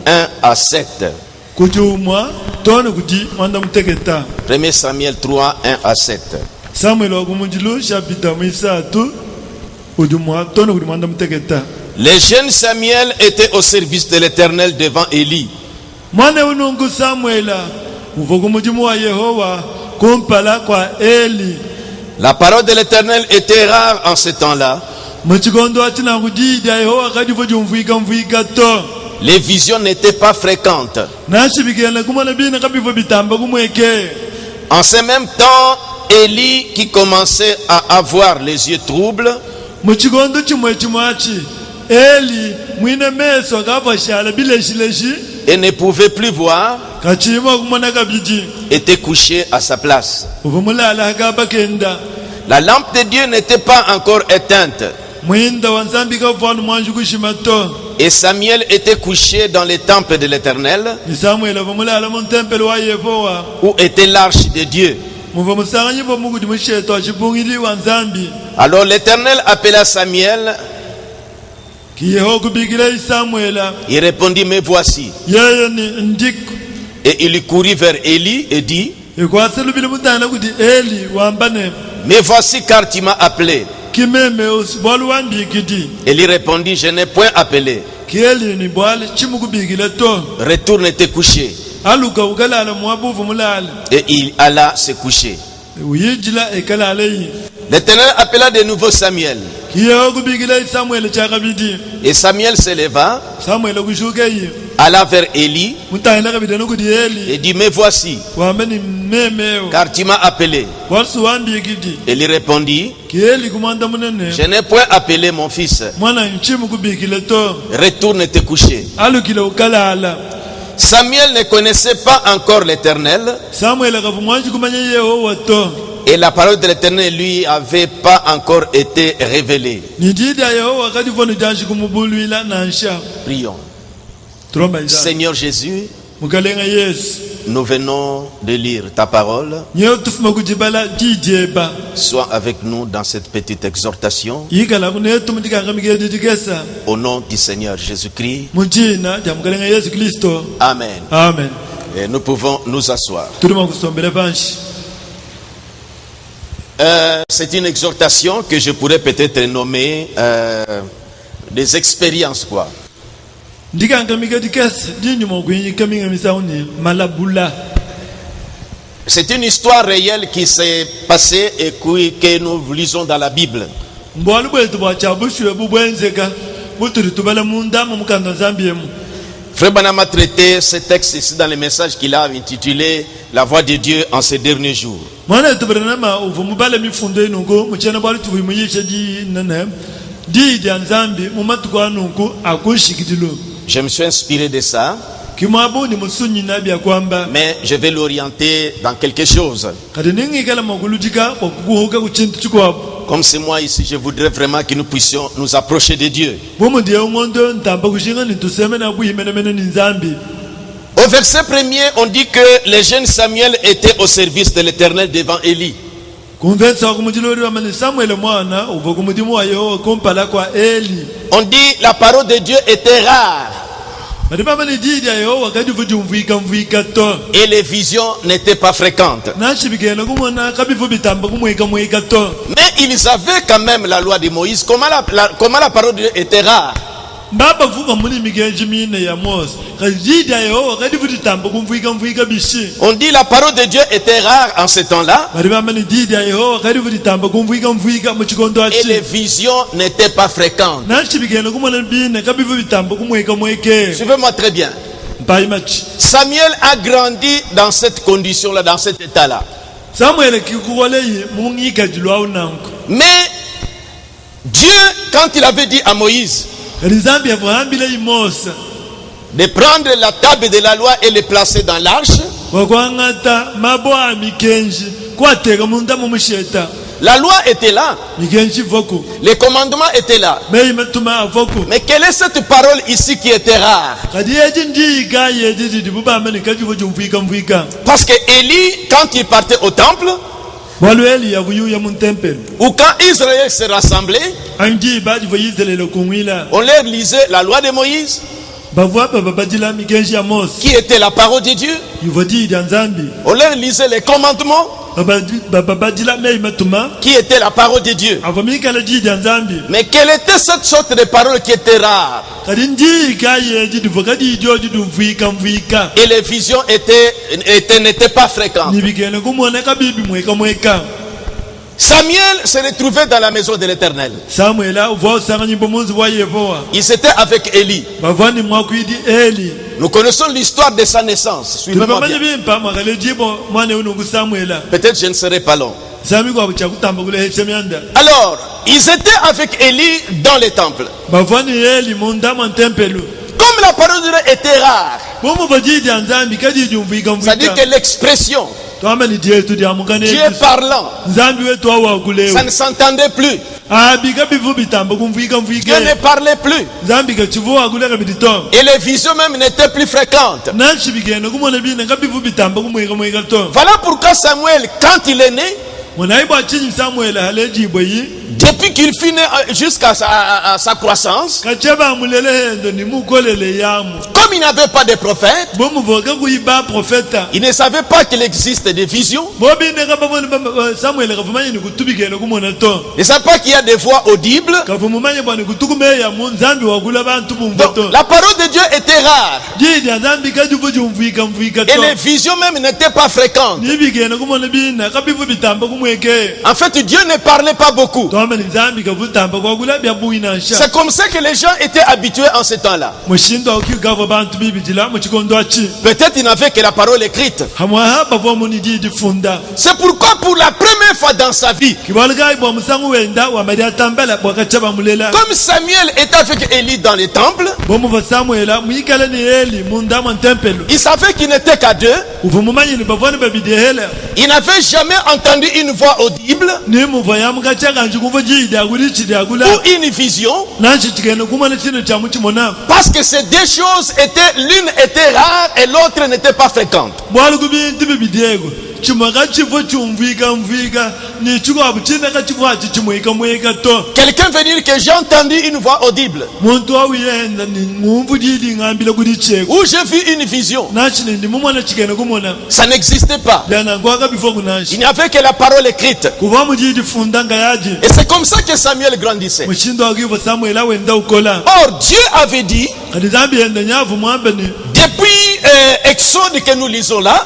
1 à 7. 1 Samuel 3, 1 à 7. Les jeunes Samuel étaient au service de l'Éternel devant Élie. La parole de l'Éternel était rare en ce temps-là. Les visions n'étaient pas fréquentes. En ce même temps, Élie, qui commençait à avoir les yeux troubles, et ne pouvait plus voir, était couché à sa place. La lampe de Dieu n'était pas encore éteinte. Et Samuel était couché dans les temples de l'Éternel, où était l'arche de Dieu. Alors l'Éternel appela Samuel. Il répondit, me voici. Et il courut vers Élie et dit, me voici car tu m'as appelé. Élie répondit, je n'ai point appelé. Retourne te coucher. Et il alla se coucher. L'Éternel appela de nouveau Samuel. Et Samuel se leva, alla vers Élie et dit, me voici, car tu m'as appelé. Élie répondit, je n'ai point appelé mon fils. Retourne te coucher. Samuel ne connaissait pas encore l'Éternel. Et la parole de l'Éternel lui avait pas encore été révélée. Prions. Seigneur Jésus, nous venons de lire ta parole. Sois avec nous dans cette petite exhortation. Au nom du Seigneur Jésus-Christ. Amen. Amen. Et nous pouvons nous asseoir. C'est une exhortation que je pourrais peut-être nommer des expériences, quoi. C'est une histoire réelle qui s'est passée et que nous lisons dans la Bible. Frère Branham a traité ce texte ici dans le message qu'il a intitulé La voix de Dieu en ces derniers jours. Je me suis inspiré de ça, mais je vais l'orienter dans quelque chose. Comme c'est moi ici, je voudrais vraiment que nous puissions nous approcher de Dieu. Au verset premier, on dit que les jeunes Samuel étaient au service de l'Éternel devant Élie. On dit la parole de Dieu était rare. Et les visions n'étaient pas fréquentes. Mais ils avaient quand même la loi de Moïse. Comment la parole de Dieu était rare? On dit la parole de Dieu était rare en ce temps-là. Et les visions n'étaient pas fréquentes. Suivez-moi très bien. Samuel a grandi dans cette condition-là, dans cet état-là. Mais Dieu, quand il avait dit à Moïse de prendre la table de la loi et le placer dans l'arche, la loi était là, les commandements étaient là. Mais quelle est cette parole ici qui était rare? Parce que Élie, quand il partait au temple, Ou quand Israël s'est rassemblé, on leur lisait la loi de Moïse, qui était la parole de Dieu. On leur lisait les commandements, qui était la parole de Dieu. Mais quelle était cette sorte de parole qui était rare? Et les visions n'étaient pas fréquentes. Samuel se retrouvait dans la maison de l'Éternel. Il était avec Élie. Nous connaissons l'histoire de sa naissance. Suivez-moi bien. Peut-être je ne serai pas long. Alors, ils étaient avec Élie dans le temple. Comme la parole de Dieu était rare, c'est-à-dire que l'expression Dieu parlant, ça ne s'entendait plus. Dieu ne parlait plus. Et les visions même n'étaient plus fréquentes. Voilà pourquoi Samuel, quand il est né, depuis qu'il fut né jusqu'à sa croissance, comme il n'avait pas de prophète, il ne savait pas qu'il existe des visions. Il ne savait pas qu'il y a des voix audibles. Donc, la parole de Dieu était rare. Et les visions même n'étaient pas fréquentes. En fait, Dieu ne parlait pas beaucoup. C'est comme ça que les gens étaient habitués en ce temps-là. Peut-être ils n'avaient que la parole écrite. C'est pourquoi pour la première fois dans sa vie, comme Samuel était avec Élie dans le temple, il savait qu'il n'était qu'à deux. Il n'avait jamais entendu une voix audible ou une vision, parce que ces deux choses étaient, l'une était rare et l'autre n'était pas fréquente. Quelqu'un veut dire que j'ai entendu une voix audible, ou j'ai vu une vision. Ça n'existait pas. Il n'y avait que la parole écrite. Et c'est comme ça que Samuel grandissait. Or Dieu avait dit, depuis Exode que nous lisons là,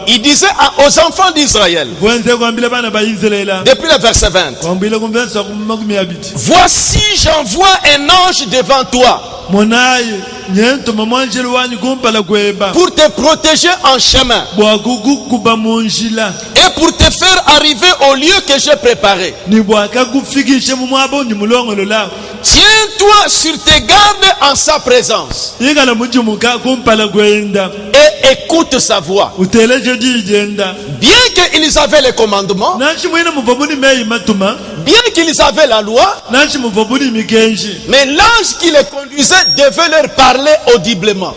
il disait aux enfants d'Israël, depuis le verset 20, voici j'envoie un ange devant toi pour te protéger en chemin et pour te faire arriver au lieu que j'ai préparé. Tiens-toi sur tes gardes en sa présence et écoute sa voix. Bien qu'ils avaient les commandements, bien qu'ils avaient la loi, mais l'ange qui les conduisait devait leur parler audiblement.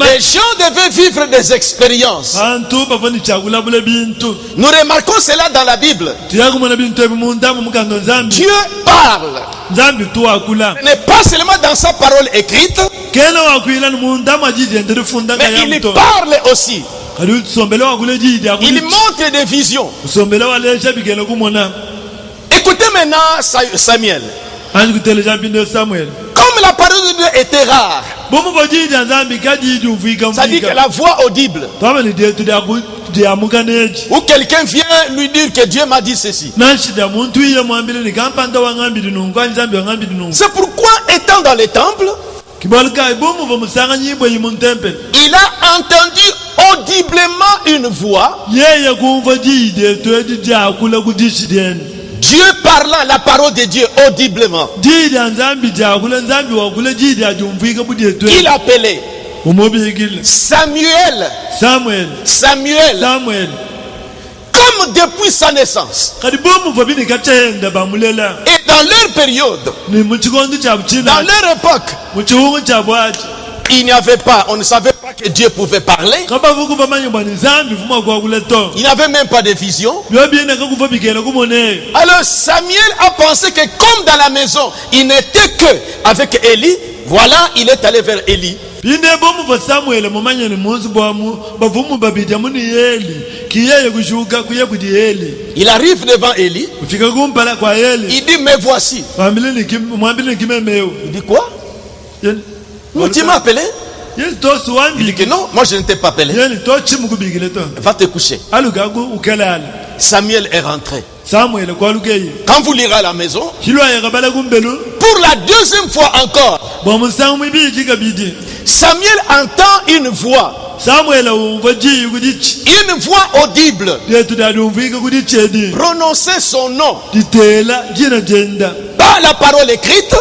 Les gens devaient vivre des expériences. Nous remarquons cela dans la Bible. Dieu parle. Mais pas seulement dans sa parole écrite, mais il parle aussi. Il montre des visions. Écoutez maintenant Samuel. Comme la parole de Dieu était rare, ça dit que la voix audible, ou quelqu'un vient lui dire que Dieu m'a dit ceci. C'est pourquoi, étant dans les temples, il a entendu audiblement une voix. Dieu parlant la parole de Dieu audiblement. Il appelait Samuel. Comme depuis sa naissance. Et dans leur période, dans leur époque, il n'y avait pas, on ne savait pas que Dieu pouvait parler. Il n'avait même pas de vision. Alors Samuel a pensé que comme dans la maison, il n'était que avec Élie, voilà, il est allé vers Élie. Il arrive devant Élie. Il dit, me voici. Il dit quoi? Tu m'as appelé? Il dit que non, moi je ne t'ai pas appelé. Va te coucher. Samuel est rentré. Quand vous lirez à la maison, pour la deuxième fois encore, Samuel entend une voix. Une voix audible prononcer son nom par la parole écrite.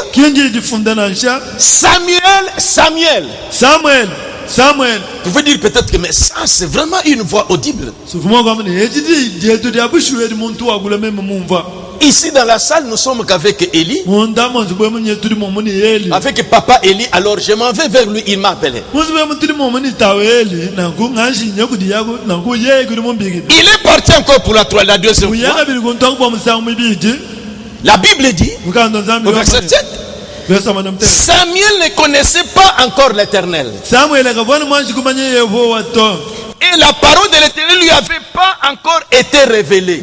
Samuel, Samuel. Samuel, Samuel. Vous pouvez dire peut-être que mais ça c'est vraiment une voix audible. Ici dans la salle, nous sommes qu'avec Élie, avec papa Élie. Alors je m'en vais vers lui, il m'a appelé. Il est parti encore pour la deuxième fois. La Bible dit, au verset 7, Samuel ne connaissait pas encore l'Éternel. Et la parole de l'Éternel lui avait pas encore été révélée.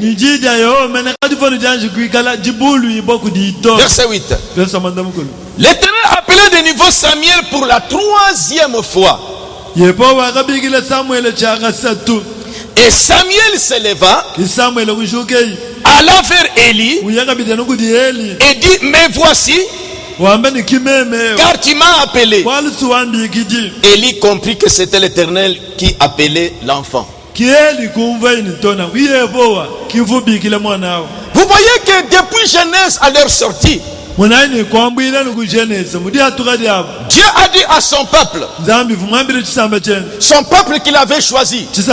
Verset 8. L'Éternel appelait de nouveau Samuel pour la troisième fois. Et Samuel se leva, alla vers Élie et dit, me voici, car tu m'as appelé. Élie comprit que c'était l'Éternel qui appelait l'enfant. Vous voyez que depuis Genèse à leur sortie, Dieu a dit à son peuple qu'il avait choisi, ses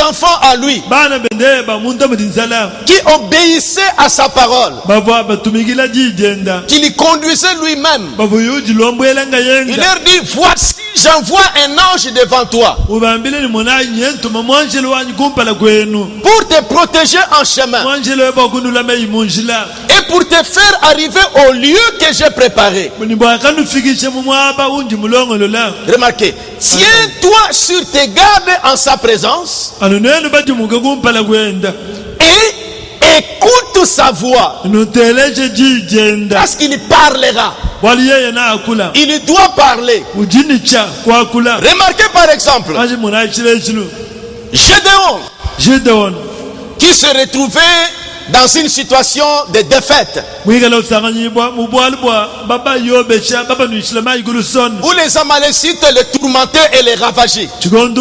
enfants à lui, qui obéissaient à sa parole, qui les conduisait lui-même. Il leur dit, voici, j'envoie un ange devant toi pour te protéger en chemin et pour te faire arriver au lieu que j'ai préparé. Remarquez, tiens-toi sur tes gardes en sa présence et écoute sa voix, parce qu'il parlera. Il doit parler. Remarquez par exemple Gédéon qui se retrouvait dans une situation de défaite où les Amalécites les tourmentaient et les ravageaient. Un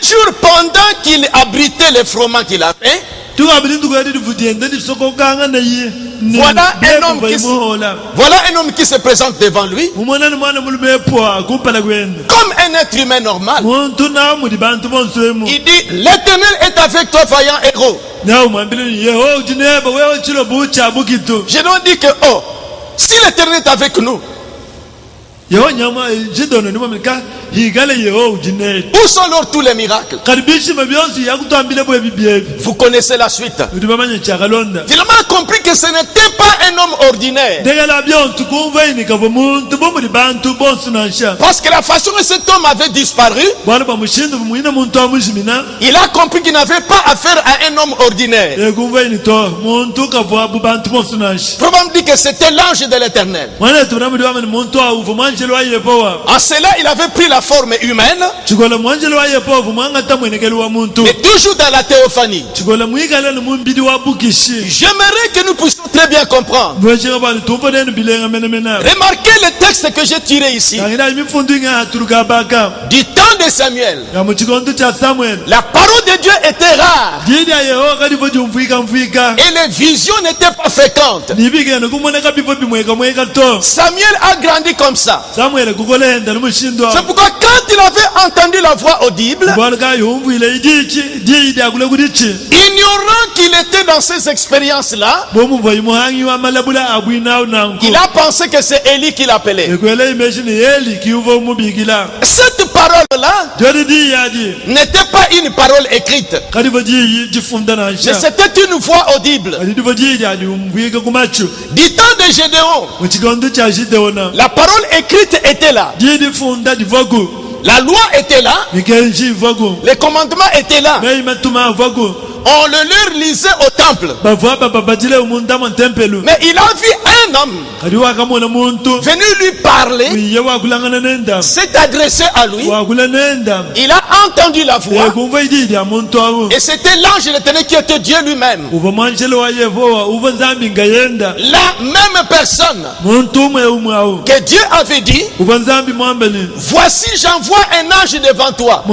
jour, pendant qu'il abritait les froment qu'il a fait, voilà un homme qui se présente devant lui comme un être humain normal. Il dit, l'Éternel est avec toi, vaillant héros. Je dois dire que si l'Éternel est avec nous, où sont alors tous les miracles? Vous connaissez la suite. Il a compris que ce n'était pas un homme ordinaire. Parce que la façon dont cet homme avait disparu, il a compris qu'il n'avait pas affaire à un homme ordinaire. Probablement dit que c'était l'ange de l'Éternel. En cela, il avait pris la forme humaine, mais toujours dans la théophanie. J'aimerais que nous puissions très bien comprendre. Remarquez le texte que j'ai tiré ici. Du temps de Samuel, la parole de Dieu était rare et les visions n'étaient pas fréquentes. Samuel a grandi comme ça. C'est pourquoi quand il avait entendu la voix audible, ignorant qu'il était dans ces expériences-là, il a pensé que c'est Élie qui l'appelait. Cette parole-là n'était pas une parole écrite, mais c'était une voix audible. Du temps de Gédéon, la parole écrite était là. La loi était là. Les commandements étaient là. On le leur lisait au temple. Mais il a vu un homme venu lui parler, s'est adressé à lui. Il a entendu la voix. Et c'était l'ange de l'Éternel qui était Dieu lui-même. La même personne que Dieu avait dit, voici j'envoie un ange devant toi.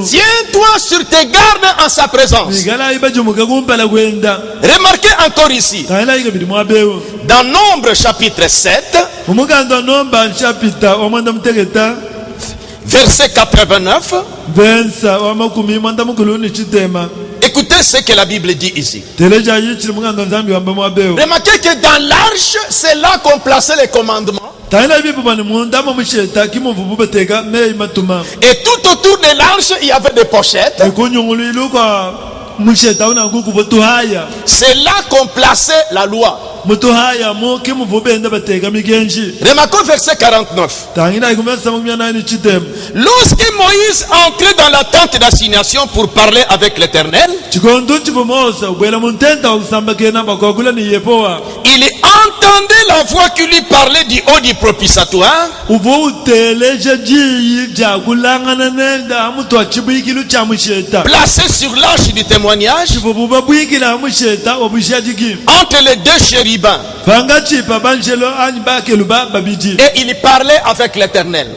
Tiens-toi sur tes gardes en sa présence. Remarquez encore ici, dans Nombre chapitre 7, verset 89, écoutez ce que la Bible dit ici. Remarquez que dans l'arche, c'est là qu'on plaçait les commandements. Et tout autour de l'arche, il y avait des pochettes. C'est là qu'on plaçait la loi. Remarquons verset 49. Lorsque Moïse entrait dans la tente d'assignation pour parler avec l'Éternel, il entendait la voix qui lui parlait du haut du propitiatoire. Placé sur l'arche du témoignage, entre les deux chérubins. Et il parlait avec l'Éternel.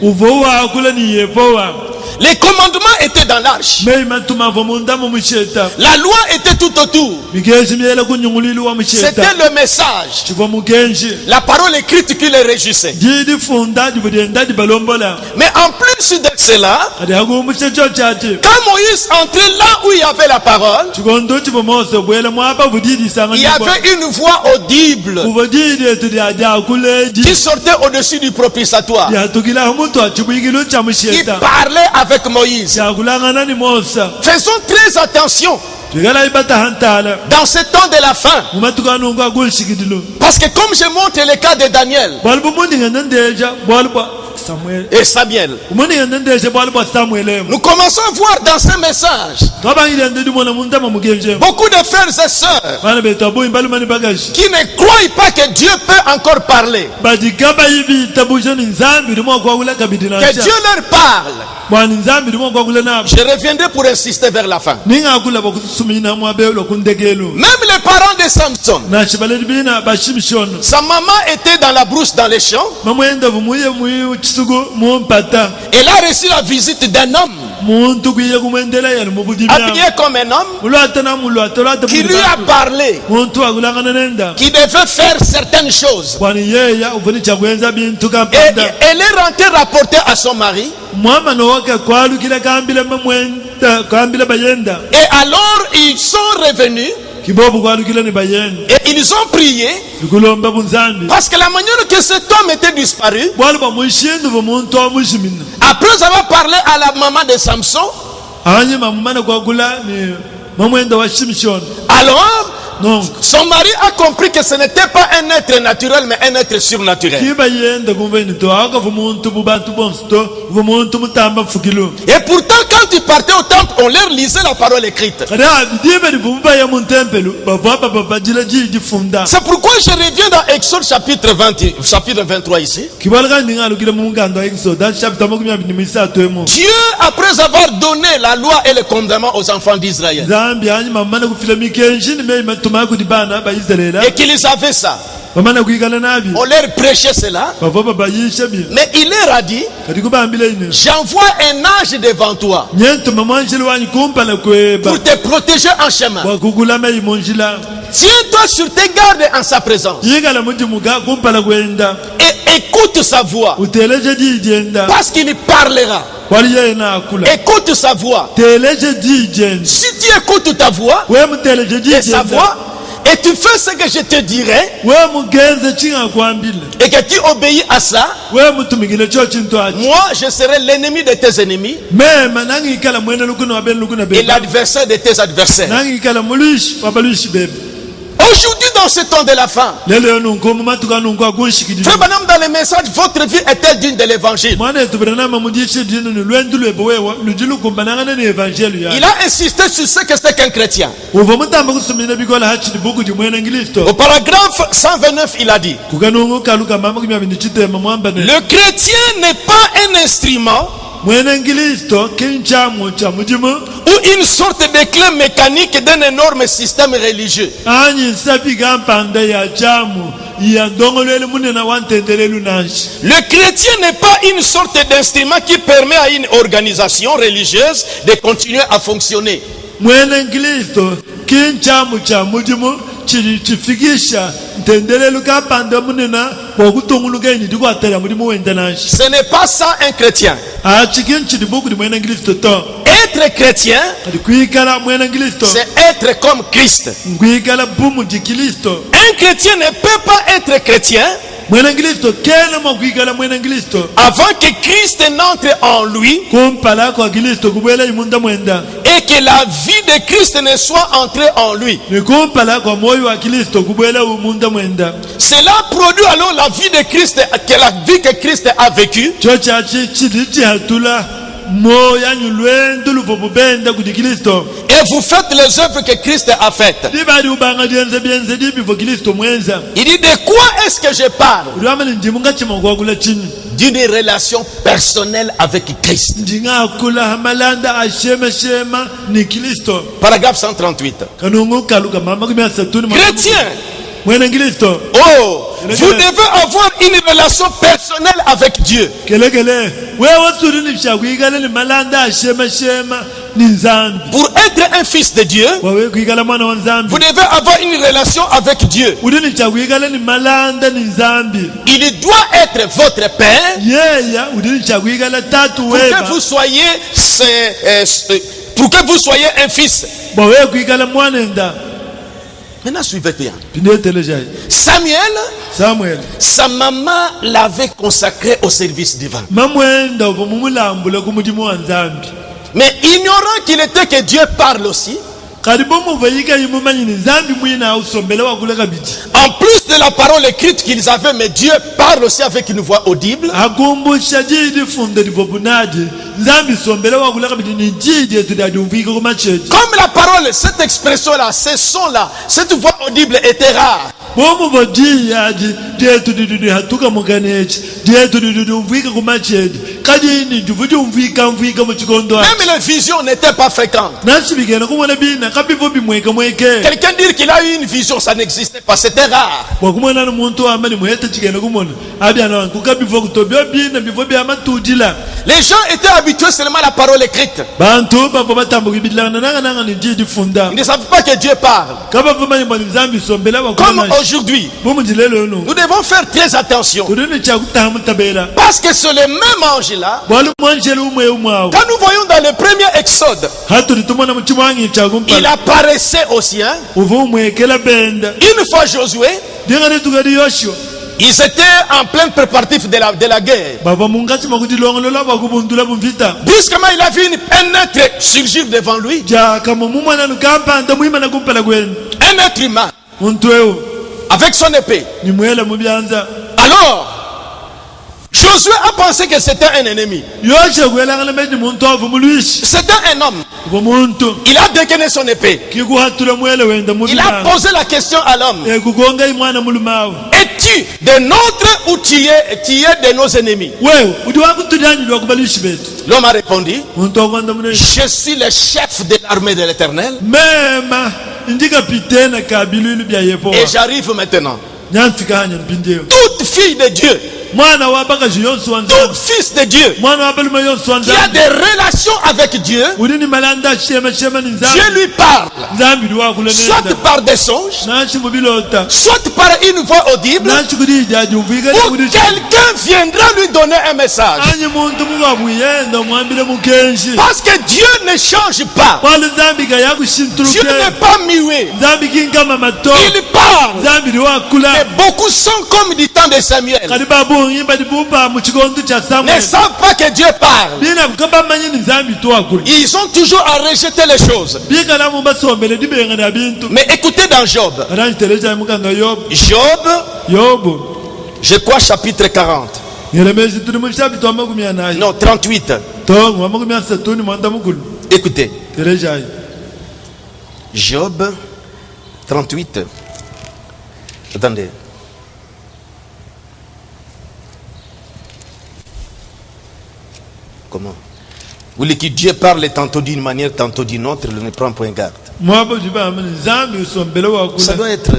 Les commandements étaient dans l'arche. La loi était tout autour. C'était le message, la parole écrite qui les régissait. Mais en plus de cela, quand Moïse entrait là où il y avait la parole, il y avait une voix audible qui sortait au-dessus du propitiatoire, qui parlait avec Moïse. Faisons très attention dans ce temps de la fin, parce que comme je montre le cas de Daniel et Samuel, nous commençons à voir dans ce message beaucoup de frères et sœurs qui ne croient pas que Dieu peut encore parler, que Dieu leur parle. Je reviendrai pour insister vers la fin. Même les parents de Samson, sa maman était dans la brousse dans les champs. Elle a reçu la visite d'un homme habillé comme un homme, qui lui a parlé, qui devait faire certaines choses. Et elle est rentrée rapporter à son mari. Et alors ils sont revenus et ils ont prié, parce que la manière que cet homme était disparu, après avoir parlé à la maman de Samson, alors son mari a compris que ce n'était pas un être naturel mais un être surnaturel. Et pourtant quand ils partaient au temple, on leur lisait la parole écrite. C'est pourquoi je reviens dans Exode chapitre 23 ici. Dieu, après avoir donné la loi et le commandement aux enfants d'Israël, et qu'ils avaient ça, on leur prêchait cela, mais il leur a dit, j'envoie un ange devant toi pour te protéger en chemin. Tiens-toi sur tes gardes en sa présence. Et écoute sa voix. Parce qu'il parlera. Écoute sa voix. Si tu écoutes ta voix et sa voix, et tu fais ce que je te dirai, et que tu obéis à ça, moi je serai l'ennemi de tes ennemis et l'adversaire de tes adversaires. Aujourd'hui, dans ce temps de la fin, Frère Branham, dans les messages, votre vie est-elle digne de l'évangile? Il a insisté sur ce que c'est qu'un chrétien. Au paragraphe 129, il a dit: le chrétien n'est pas un instrument ou une sorte de clé mécanique d'un énorme système religieux. Le chrétien n'est pas une sorte d'instrument qui permet à une organisation religieuse de continuer à fonctionner. Ce n'est pas ça un chrétien. Être chrétien, c'est être comme Christ. Un chrétien ne peut pas être chrétien avant que Christ n'entre en lui et que la vie de Christ ne soit entrée en lui. Cela produit alors la vie de Christ, que la vie que Christ a vécue. Et vous faites les œuvres que Christ a faites. Il dit: de quoi est-ce que je parle? D'une relation personnelle avec Christ. Paragraphe 138. Chrétien, oh, vous devez avoir une relation personnelle avec Dieu. Pour être un fils de Dieu, vous devez avoir une relation avec Dieu. Il doit être votre Père pour que vous soyez un fils. Maintenant, suivez bien. Samuel, sa maman l'avait consacré au service divin. Mais ignorant qu'il était que Dieu parle aussi, en plus de la parole écrite qu'ils avaient, mais Dieu parle aussi avec une voix audible. Comme la parole, cette expression-là, ce son-là, cette voix audible était rare. Même les visions n'étaient pas fréquentes. Quelqu'un dire qu'il a eu une vision, ça n'existait pas, c'était rare. Les gens étaient habitués seulement à la parole écrite. Ils ne savent pas que Dieu parle. Comme aujourd'hui, nous devons faire très attention. Parce que c'est le même ange-là. Quand nous voyons dans le premier Exode, il apparaissait au ciel. Une fois Josué, ils étaient en plein préparatif de la guerre. Brusquement, il a vu un être surgir devant lui. Un être humain. Avec son épée. Alors, Josué a pensé que c'était un ennemi. C'était un homme. Il a dégaîné son épée. Il a posé la question à l'homme: es-tu de nôtres ou tu es de nos ennemis? L'homme a répondu: je suis le chef de l'armée de l'Éternel. Et j'arrive maintenant. Toute fille de Dieu tout fils de Dieu qui a des relations avec Dieu, Dieu lui parle, soit par des songes, soit par une voix audible, ou quelqu'un viendra lui donner un message. Parce que Dieu ne change pas. Dieu n'est pas muet. Il parle. Mais beaucoup sont comme du temps de Samuel. Ne savent pas que Dieu parle. Ils ont toujours à rejeter les choses. Mais écoutez dans Job. Job, je crois chapitre 40. Non, 38. Écoutez. Job 38. Attendez. Comment? Vous voulez que Dieu parle tantôt d'une manière, tantôt d'une autre, il ne prend point garde. Ça doit être...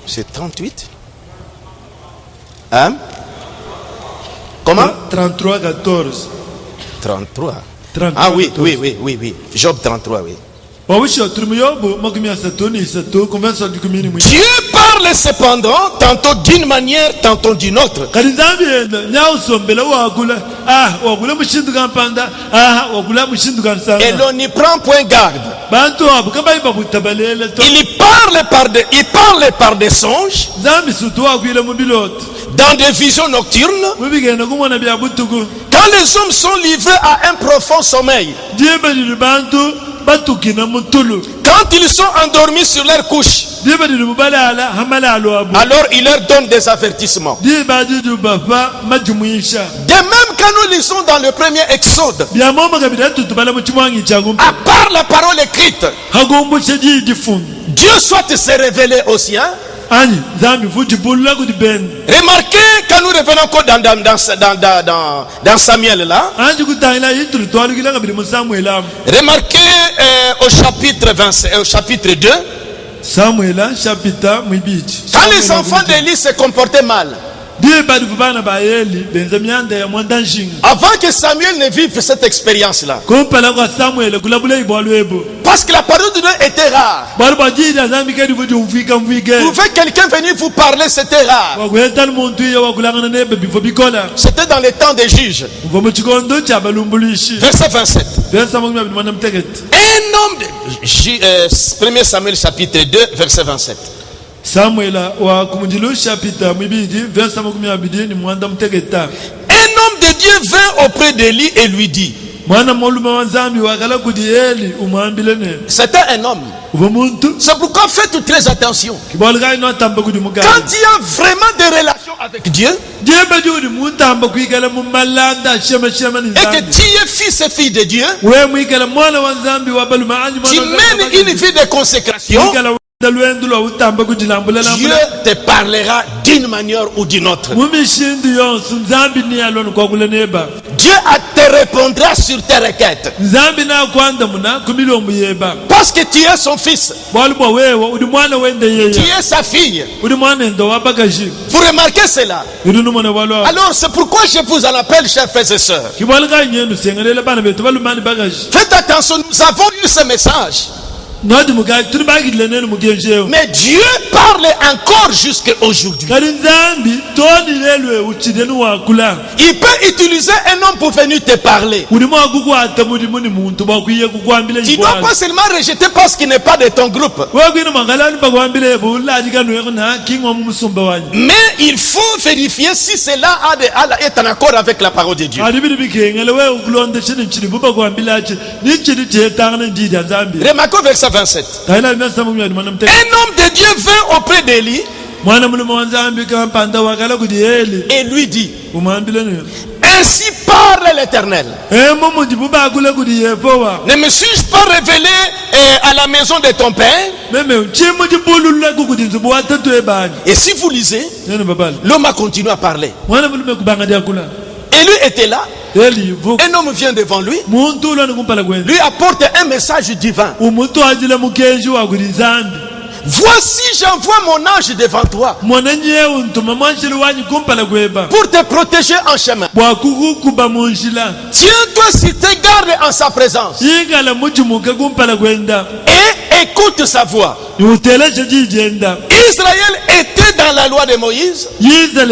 c'est 38. Hein? Comment? 33, 14. 33. Ah oui, 14. Oui. Job 33, oui. Dieu parle cependant, tantôt d'une manière, tantôt d'une autre. Et l'on n'y prend point garde. Il parle par des songes, dans des visions nocturnes, quand les hommes sont livrés à un profond sommeil. Quand ils sont endormis sur leur couche, alors il leur donne des avertissements. De même, quand nous lisons dans le premier Exode, à part la parole écrite, Dieu souhaite se révéler aux siens. Remarquez quand nous revenons encore dans Samuel là. Remarquez au chapitre 2. Quand les enfants d'Élie se comportaient mal, avant que Samuel ne vive cette expérience-là, parce que la parole de Dieu était rare, pouvait quelqu'un venir vous parler, c'était rare. C'était dans les temps des juges. Verset 27. Un homme de 1 Samuel chapitre 2 verset 27. Un homme de Dieu vint auprès d'Élie et lui dit, c'était un homme. C'est pourquoi faites très attention. Quand il y a vraiment des relations avec Dieu, et que tu es fils et fille de Dieu, tu mènes une vie de consécration, Dieu te parlera d'une manière ou d'une autre. Dieu te répondra sur tes requêtes. Parce que tu es son fils. Tu es sa fille. Vous remarquez cela? Alors c'est pourquoi je vous en appelle, chers frères et sœurs. Faites attention, nous avons eu ce message. Mais Dieu parle encore jusqu'à aujourd'hui. Il peut utiliser un homme pour venir te parler. Tu ne dois pas seulement rejeter parce qu'il n'est pas de ton groupe. Mais il faut vérifier si cela est en accord avec la parole de Dieu. Remarquons verset 27. Un homme de Dieu vint auprès d'Élie et lui dit, ainsi parle l'Éternel. Ne me suis-je pas révélé à la maison de ton père? Et si vous lisez, l'homme a continué à parler. Et lui était là. Un homme vient devant lui, lui apporte un message divin. voici j'envoie mon ange devant toi pour te protéger en chemin. Tiens-toi sur tes gardes en sa présence et écoute sa voix. Israël était dans la loi de Moïse, était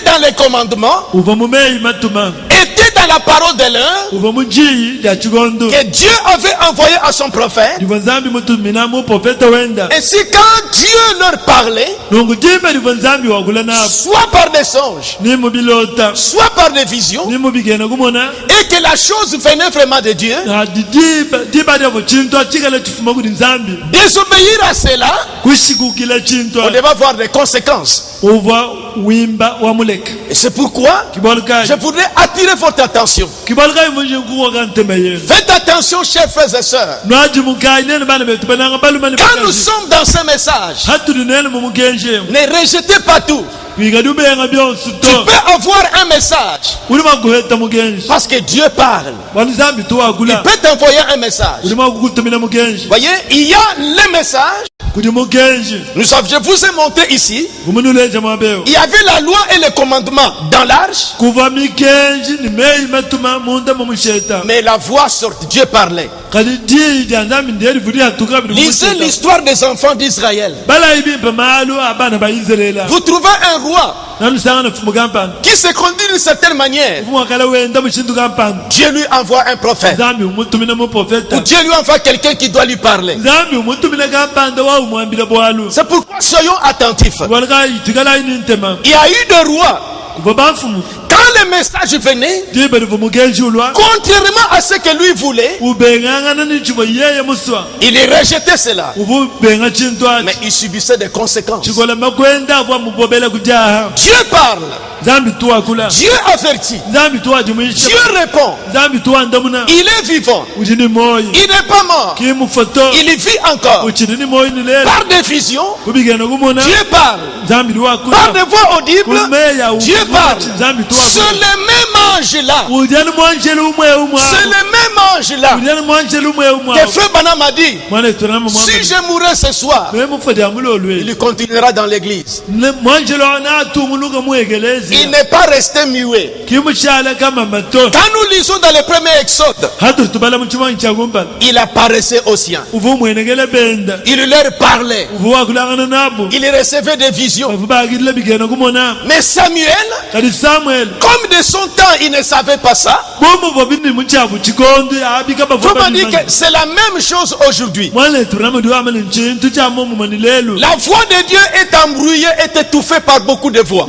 dans les commandements, était dans la parole de l'un que Dieu avait envoyé à son prophète. Et si quand Dieu leur parlait, soit par des songes, soit par des visions, et que la chose venait vraiment de Dieu, désobéir à cela, on devait avoir des conséquences. Et c'est pourquoi je voudrais attirer votre attention. Faites attention, chers frères et sœurs. Quand nous sommes dans ce message, ne rejetez pas tout. Tu peux avoir un message parce que Dieu parle. Il peut t'envoyer un message. Voyez, il y a les messages. Je vous ai montré ici. Il y avait la loi et les commandements dans l'arche. Mais la voix sortait, Dieu parlait. Lisez l'histoire des enfants d'Israël. Vous trouvez un roi qui se conduit d'une certaine manière. Dieu lui envoie un prophète. Ou Dieu lui envoie quelqu'un qui doit lui parler. C'est pourquoi soyons attentifs. Il y a eu des rois. Quand le message venait, contrairement à ce que lui voulait, il rejetait cela. Mais il subissait des conséquences. Dieu parle. Dieu avertit. Dieu répond. Il est vivant. Il n'est pas mort. Il vit encore. Par des visions, Dieu parle. Par des voix audibles, Dieu parle. C'est le même ange-là. C'est le même ange-là que Frère Branham a dit, si je mourrais ce soir, il continuera dans l'église. Il n'est pas resté muet. Quand nous lisons dans le premier Exode, il apparaissait aux siens. Il leur parlait. Il recevait des visions. Mais Samuel, comme de son temps il ne savait pas ça, faut me dire que c'est la même chose aujourd'hui. La voix de Dieu est embrouillée, est étouffée par beaucoup de voix.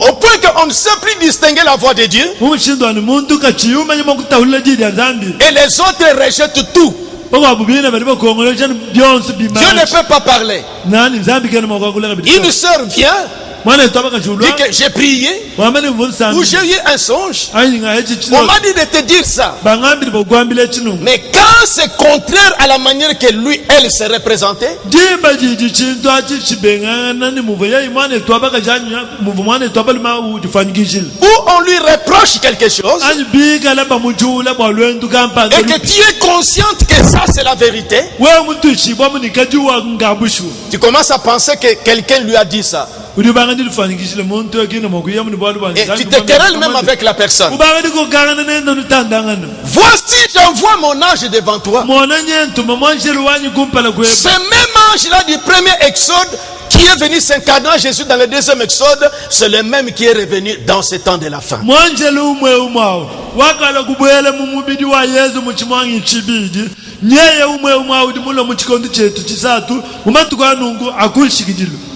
Au point qu'on ne sait plus distinguer la voix de Dieu. Et les autres rejettent tout. Dieu ne peut pas parler. Une sœur vient, dit que j'ai prié ou j'ai eu un songe. On m'a dit de te dire ça. Mais quand c'est contraire à la manière que lui, elle se représentait, ou on lui reproche quelque chose, et que tu es consciente que ça c'est la vérité, tu commences à penser que quelqu'un lui a dit ça. Et tu te querelles même avec la personne. Voici j'envoie mon ange devant toi. Ce même ange-là du premier Exode qui est venu s'incarner Jésus dans le deuxième Exode, c'est le même qui est revenu dans ce temps de la fin.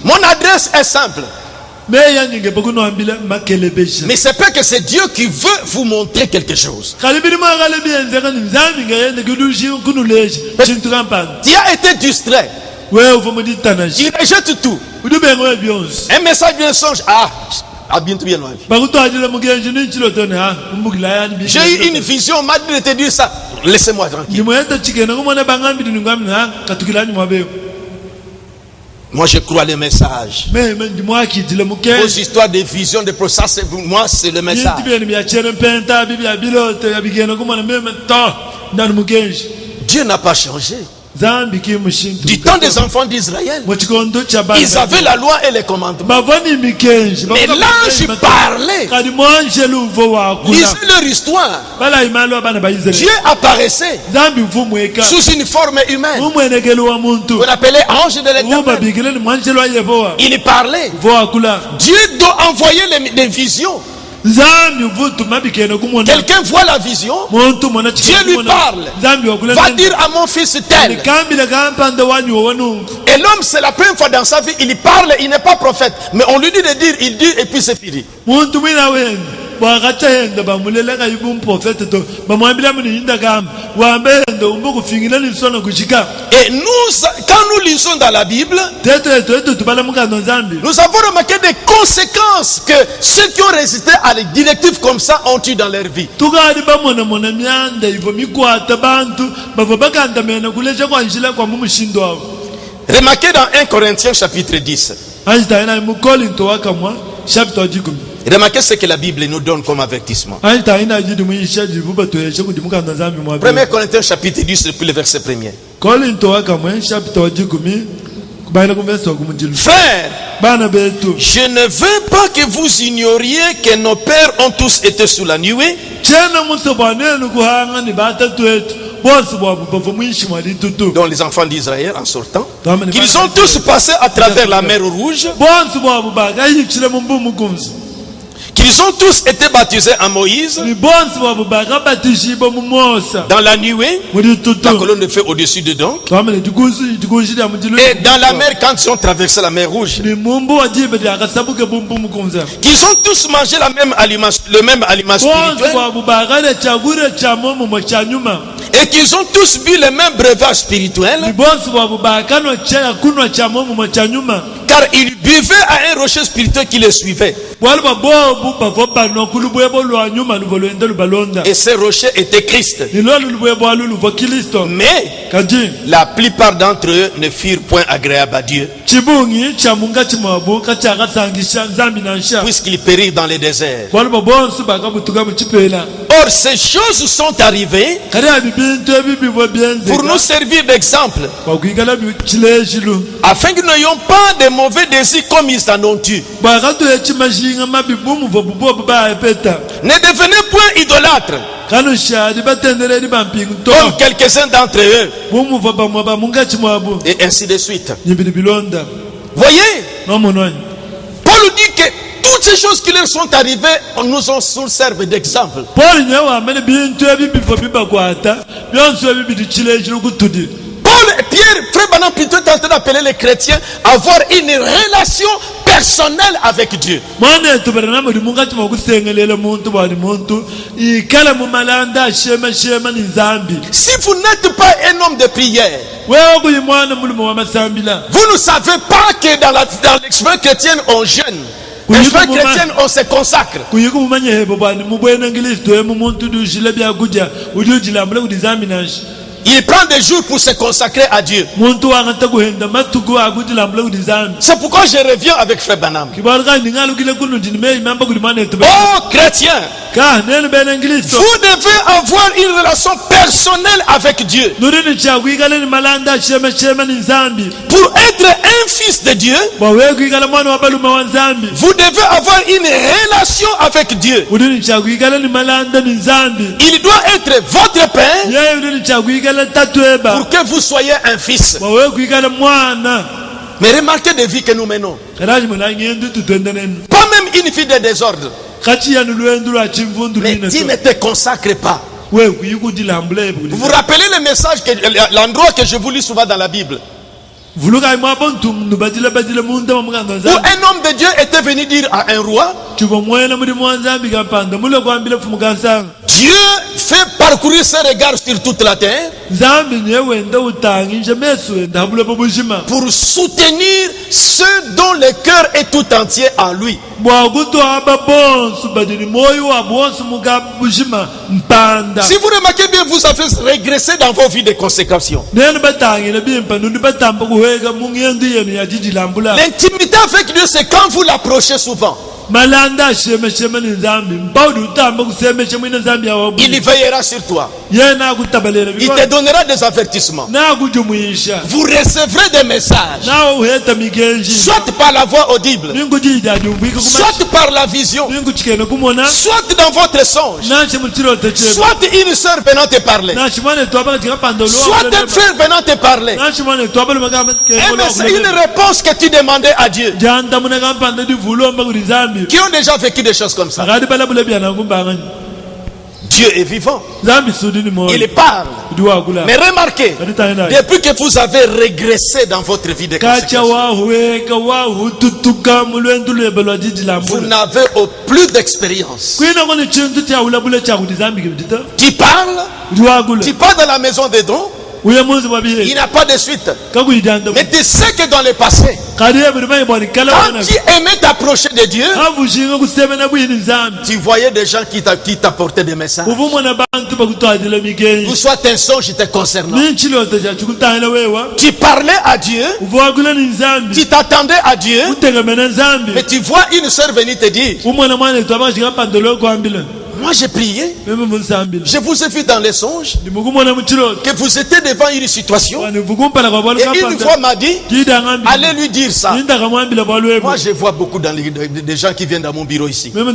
Mon adresse est simple. Mais c'est pas que c'est Dieu qui veut vous montrer quelque chose. Tu as été distrait. Il rejette tout. Un message d'un songe. J'ai eu une vision, on m'a dit de te dire ça. Laissez-moi tranquille. Moi je crois les messages. Vos histoires de visions, de procès, moi c'est le message. Dieu n'a pas changé. Du temps des enfants d'Israël, ils avaient la loi et les commandements. Mais l'ange parlait. Lisez leur histoire. Dieu apparaissait sous une forme humaine. On l'appelait ange de l'Éternel. Il parlait. Dieu doit envoyer des visions. Quelqu'un voit la vision, Dieu lui parle, va dire à mon fils tel. Et l'homme, c'est la première fois dans sa vie, il parle, il n'est pas prophète, mais on lui dit de dire, il dit et puis c'est fini. Et nous, quand nous lisons dans la Bible, nous avons remarqué des conséquences que ceux qui ont résisté à des directives comme ça ont eu dans leur vie. Remarquez dans 1 Corinthiens chapitre 10. Remarquez ce que la Bible nous donne comme avertissement. 1 Corinthiens chapitre 10 depuis le verset 1er. Frères, je ne veux pas que vous ignoriez que nos pères ont tous été sous la nuée. Dont les enfants d'Israël en sortant, qu'ils ont tous passé à travers la mer Rouge, qu'ils ont tous été baptisés en Moïse, dans la nuée, la colonne de feu au-dessus dedans, et dans la mer quand ils ont traversé la mer Rouge, qu'ils ont tous mangé le même aliment spirituel, et qu'ils ont tous bu le même breuvage spirituel, car ils buvaient à un rocher spirituel qui les suivait. Et ce rocher était Christ. Mais la plupart d'entre eux ne furent point agréables à Dieu, puisqu'ils périrent dans les déserts. Or ces choses sont arrivées pour nous servir d'exemple, afin que nous n'ayons pas de mauvais désirs comme ils en ont eu. Ne devenez point idolâtres, comme quelques-uns d'entre eux, et ainsi de suite. Voyez, Paul dit que toutes ces choses qui leur sont arrivées nous servent d'exemple. Paul, Pierre, Frère Branham plutôt est en train d'appeler les chrétiens à avoir une relation personnelle avec Dieu. Si vous n'êtes pas un homme de prière, vous ne savez pas que dans l'expérience chrétienne on jeûne. L'expérience chrétienne on se consacre. Il prend des jours pour se consacrer à Dieu. C'est pourquoi je reviens avec Frère Branham. Oh chrétien, vous devez avoir une relation personnelle avec Dieu. Pour être un fils de Dieu, vous devez avoir une relation avec Dieu. Il doit être votre Père pour que vous soyez un fils. Mais remarquez des vies que nous menons. Pas même une vie de désordre. Mais Dieu ne te consacre pas. Vous vous rappelez le message, l'endroit que je vous lis souvent dans la Bible, où un homme de Dieu était venu dire à un roi, Dieu fait parcourir ses regards sur toute la terre pour soutenir ceux dont le cœur est tout entier en lui. Si vous remarquez bien, vous avez régressé dans vos vies de consécration. L'intimité avec Dieu, c'est quand vous l'approchez souvent. Il veillera sur toi. Il te donnera des avertissements. Vous recevrez des messages, soit par la voix audible, soit par la vision, soit dans votre songe, soit une soeur venant te parler, soit un frère venant te parler. C'est une réponse que tu demandais à Dieu. Qui ont déjà vécu des choses comme ça. Dieu est vivant. Il parle. Mais remarquez, depuis que vous avez régressé dans votre vie de consécration, vous n'avez plus d'expérience. Tu parles dans la maison des dons. Il n'a pas de suite. Mais tu sais que dans le passé, quand tu aimais t'approcher de Dieu, tu voyais des gens qui t'apportaient des messages. Ou soit un songe te concernant. Tu parlais à Dieu, tu t'attendais à Dieu, mais tu vois une soeur venir te dire: moi j'ai prié, je vous ai vu dans les songes que vous étiez devant une situation, et une fois m'a dit: allez lui dire ça. Moi je vois beaucoup de gens qui viennent dans mon bureau ici. Il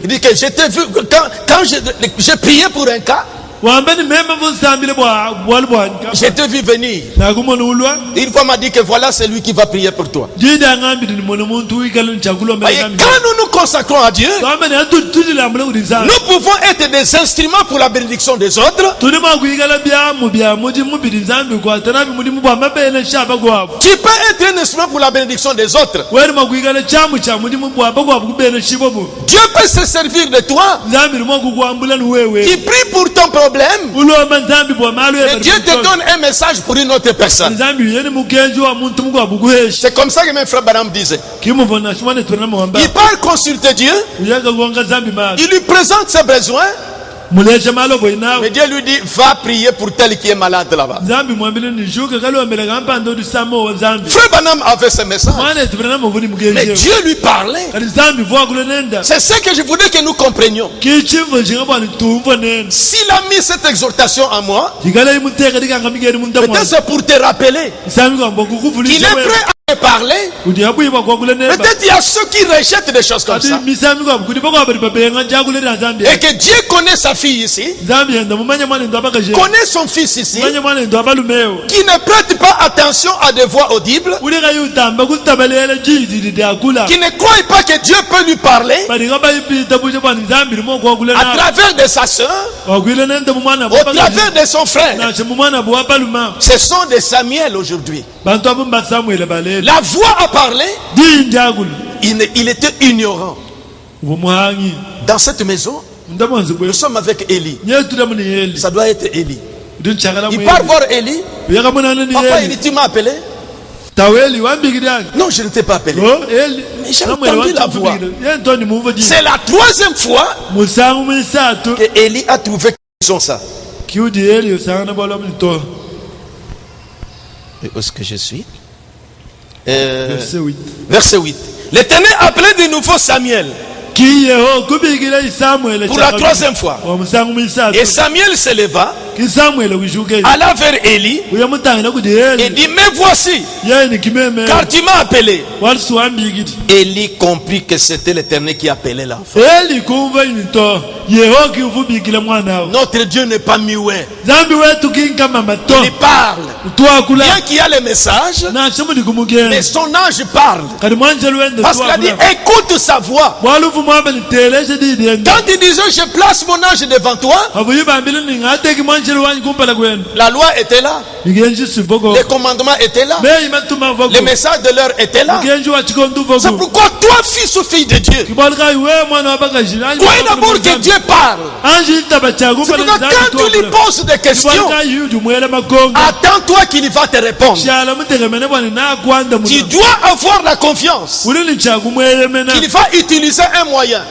dit que j'étais vu quand j'ai prié pour un cas. Je t'ai vu venir. Une fois m'a dit que voilà, c'est lui qui va prier pour toi. Et quand nous nous consacrons à Dieu, nous pouvons être des instruments pour la bénédiction des autres. Tu peux être un instrument pour la bénédiction des autres. Dieu peut se servir de toi. Tu pries pour ton problème, mais Dieu te donne un message pour une autre personne. C'est comme ça que mes frères Branham disaient. Il part consulter Dieu, il lui présente ses besoins, mais Dieu lui dit: va prier pour tel qui est malade là-bas. Frère Branham avait ce message, mais Dieu lui parlait. C'est ce que je voulais que nous comprenions. S'il a mis cette exhortation à moi, peut-être c'est pour te rappeler qu'il est prêt à parler. Peut-être il y a ceux qui rejettent des choses comme ça, et que Dieu connaît sa fille ici, connaît son fils ici, qui ne prête pas attention à des voix audibles, qui ne croit pas que Dieu peut lui parler à travers de sa soeur, au travers de son frère. Ce sont des Samuel aujourd'hui. La voix a parlé, il était ignorant. Dans cette maison, nous sommes avec Élie. Ça doit être Élie. Il part voir Élie. Papa, il dit: tu m'as appelé? Non, je ne t'ai pas appelé. Mais j'ai entendu la voix. C'est la troisième fois que Élie a trouvé qu'ils sont ça. Où est-ce que je suis? Verset 8. L'Éternel appelait de nouveau Samuel pour la troisième fois. Et Samuel se leva, alla vers Élie et dit: me voici, car tu m'as appelé. Élie comprit que c'était l'Éternel qui appelait l'enfant. Notre Dieu n'est pas muet. Il parle. Bien qu'il y a les messages, mais son ange parle. Parce qu'il a dit: écoute sa voix. Quand il disait: je place mon ange devant toi, la loi était là, les commandements étaient là, les messages de l'heure étaient là. C'est pourquoi toi, fils ou fille de Dieu, croyez d'abord que Dieu parle. C'est pourquoi quand tu lui poses des questions, attends-toi qu'il va te répondre. Tu dois avoir la confiance qu'il va utiliser un moyen.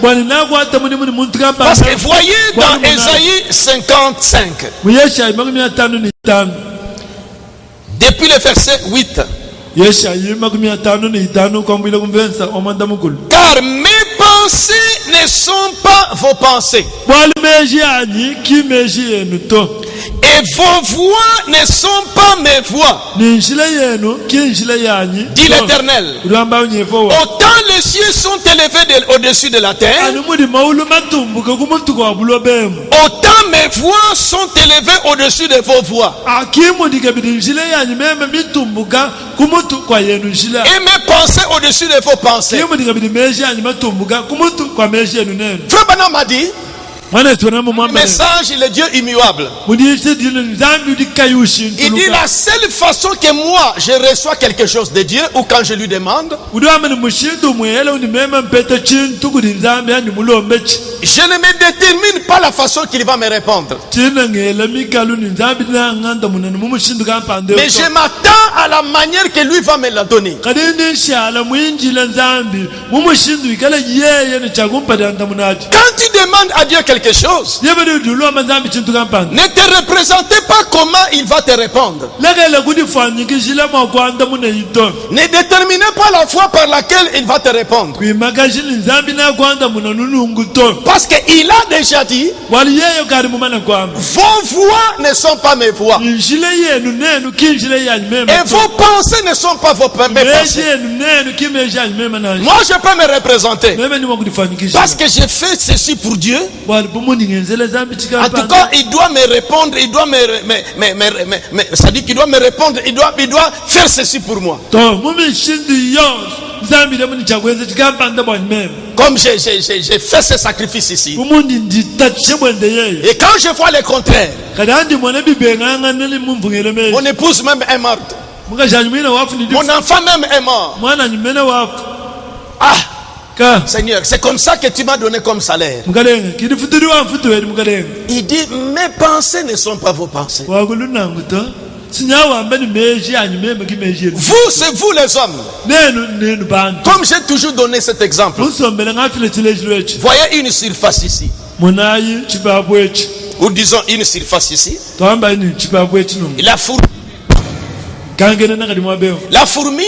Parce que voyez dans Ésaïe 55, depuis le verset 8, Car mes pensées ne sont pas vos pensées. Et vos voix ne sont pas mes voix. Dit l'Éternel. Autant les cieux sont élevés au-dessus de la terre, autant mes voix sont élevées au-dessus de vos voix. Et mes pensées au-dessus de vos pensées. Frère Branham m'a dit, le message, il est Dieu immuable. Il dit la seule façon que moi je reçois quelque chose de Dieu, ou quand je lui demande, je ne me détermine pas la façon qu'il va me répondre, mais je m'attends à la manière que lui va me la donner. Quand tu demandes à Dieu quelque chose, ne te représentez pas comment il va te répondre. Ne déterminez pas la foi par laquelle il va te répondre, parce qu'il a déjà dit, vos voix ne sont pas mes voix, et vos pensées ne sont pas vos pensées. Moi je peux me représenter parce que j'ai fait ceci pour Dieu. En tout cas, il doit me répondre, il doit ça dit qu'il doit me répondre, il doit faire ceci pour moi. Comme j'ai fait ce sacrifice ici. Et quand je vois le contraire, mon épouse même est morte, mon enfant même est mort. Ah, Seigneur, c'est comme ça que tu m'as donné comme salaire. Il dit, mes pensées ne sont pas vos pensées. Vous, c'est vous les hommes. Comme j'ai toujours donné cet exemple. Voyez une surface ici. Ou disons une surface ici. La fourmi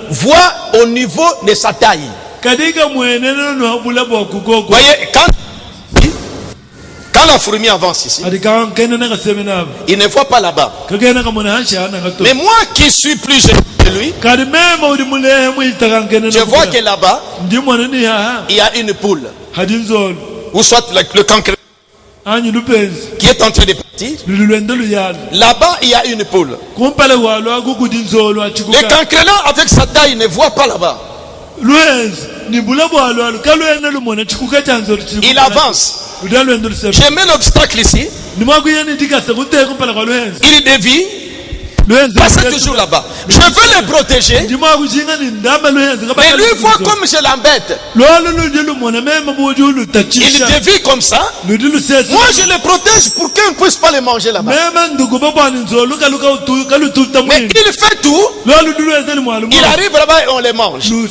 voit au niveau de sa taille. Voyez, quand la fourmi avance ici, il ne voit pas là-bas. Mais moi qui suis plus jeune que lui, je vois que là-bas, il y a une poule. Ou soit le cancre qui est en train de partir. Là-bas, il y a une poule. Le cancre là, avec sa taille, ne voit pas là-bas. Il avance. Je mets l'obstacle ici. Il dévie. Passez toujours là-bas. Je veux le protéger. Mais lui voit comme je l'embête. Il dévie comme ça. Moi je le protège pour qu'il ne puisse pas le manger là-bas. Mais il fait tout. Il arrive là-bas et on les mange. Mes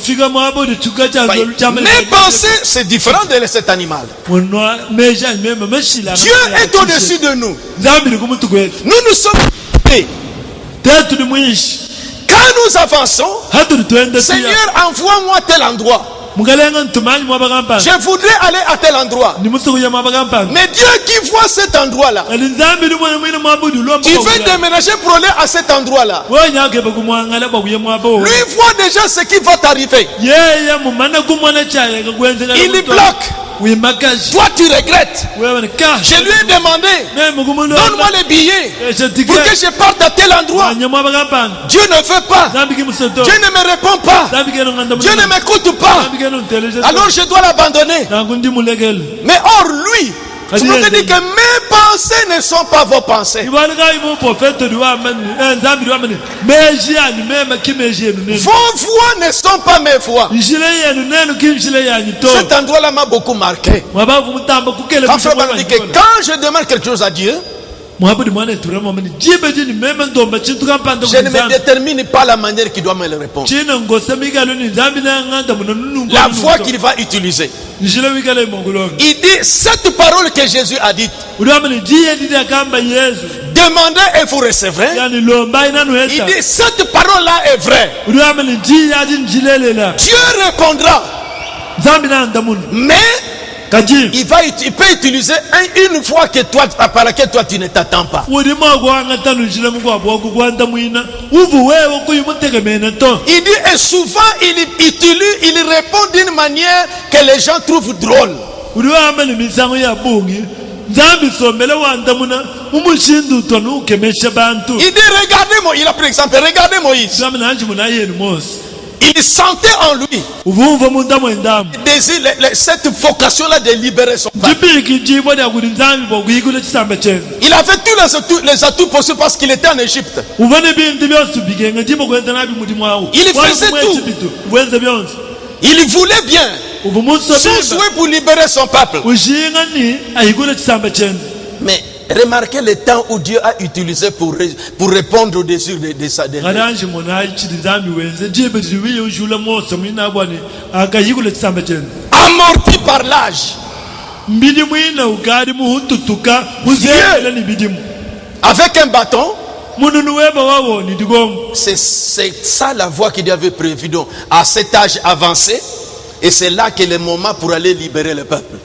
pensées, c'est différent de cet animal. Dieu est au-dessus de nous. Nous sommes. Quand nous avançons, Seigneur, envoie-moi tel endroit. Je voudrais aller à tel endroit. Mais Dieu qui voit cet endroit-là, il veut déménager pour aller à cet endroit-là. Lui voit déjà ce qui va t'arriver. Il bloque. Toi tu regrettes. Je lui ai demandé, donne-moi les billets pour que je parte à tel endroit. Dieu ne veut pas. Dieu ne me répond pas. Dieu ne m'écoute pas. Alors je dois l'abandonner. Mais or lui, tu me dis que mes pensées ne sont pas vos pensées. Vos voix ne sont pas mes voix. Cet endroit-là m'a beaucoup marqué. Quand je demande quelque chose à Dieu, Je ne me détermine pas la manière qu'il doit me le répondre. La voix qu'il va utiliser. Il dit cette parole que Jésus a dite. Demandez et vous recevrez. Il dit cette parole-là est vraie. Dieu répondra. Mais il peut utiliser une voix que toi, par laquelle toi tu ne t'attends pas. Il dit, et souvent il répond d'une manière que les gens trouvent drôle. Il dit, regardez-moi, il a pris exemple, regardez Moïse. Il sentait en lui cette vocation-là de libérer son peuple. Il avait tous les atouts possibles parce qu'il était en Égypte. Il faisait tout. Il voulait bien son souhait pour libérer son peuple. Mais remarquez le temps où Dieu a utilisé pour répondre au désir de sa dernière. Amorti par l'âge. Avec un bâton. C'est ça la voie qu'il avait prévue à cet âge avancé. Et c'est là que le moment pour aller libérer le peuple.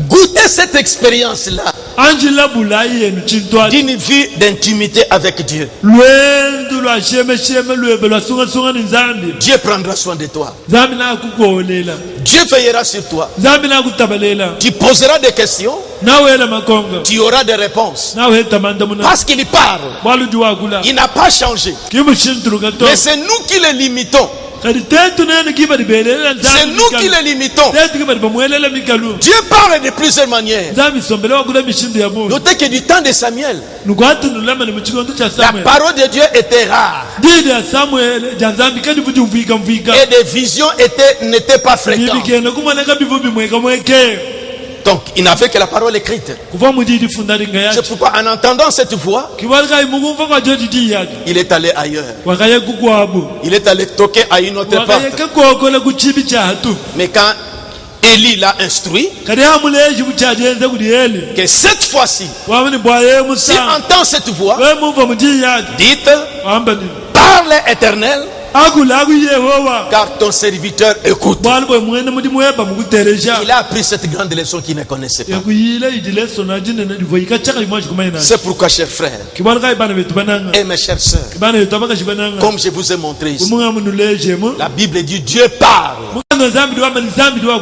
Goûtez cette expérience-là d'une vie d'intimité avec Dieu. Dieu prendra soin de toi. Dieu veillera sur toi. Tu poseras des questions. Tu auras des réponses. Parce qu'il parle. Il n'a pas changé. Mais c'est nous qui le limitons. C'est nous qui le limitons. Dieu parle de plusieurs manières. Notez que du temps de Samuel, la parole de Dieu était rare. Et des visions n'étaient pas fréquentes. Donc, il n'avait que la parole écrite. C'est pourquoi, en entendant cette voix, il est allé ailleurs. Il est allé toquer à une autre porte. Mais quand Élie l'a instruit, que cette fois-ci, si entend cette voix, dites, parle Éternel, car ton serviteur écoute. Il a appris cette grande leçon qu'il ne connaissait pas. C'est pourquoi, chers frères et mes chères sœurs, comme je vous ai montré ici, la Bible dit Dieu parle,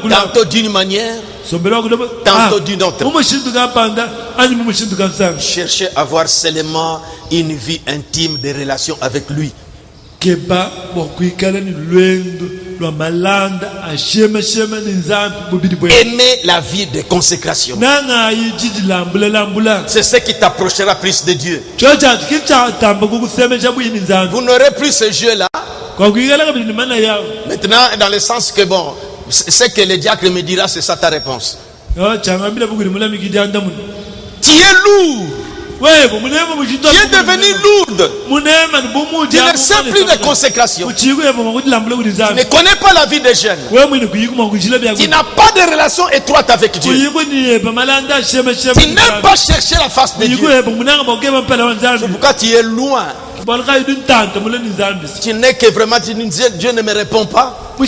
tantôt d'une manière, tantôt d'une autre. Cherchez à avoir seulement une vie intime de relation avec lui. Aimer la vie de consécration. C'est ce qui t'approchera plus de Dieu. Vous n'aurez plus ce jeu-là. Maintenant, dans le sens que bon, ce que le diacre me dira, c'est ça ta réponse. Tu es lourd. Tu es devenu lourde. Tu ne sais plus de consécration. Tu ne connais pas la vie des jeunes. Tu n'as pas de relation étroite avec Dieu. Tu n'aimes pas chercher la face de Dieu. C'est pourquoi tu es loin. Tu n'es que vraiment, Dieu ne me répond pas. Tu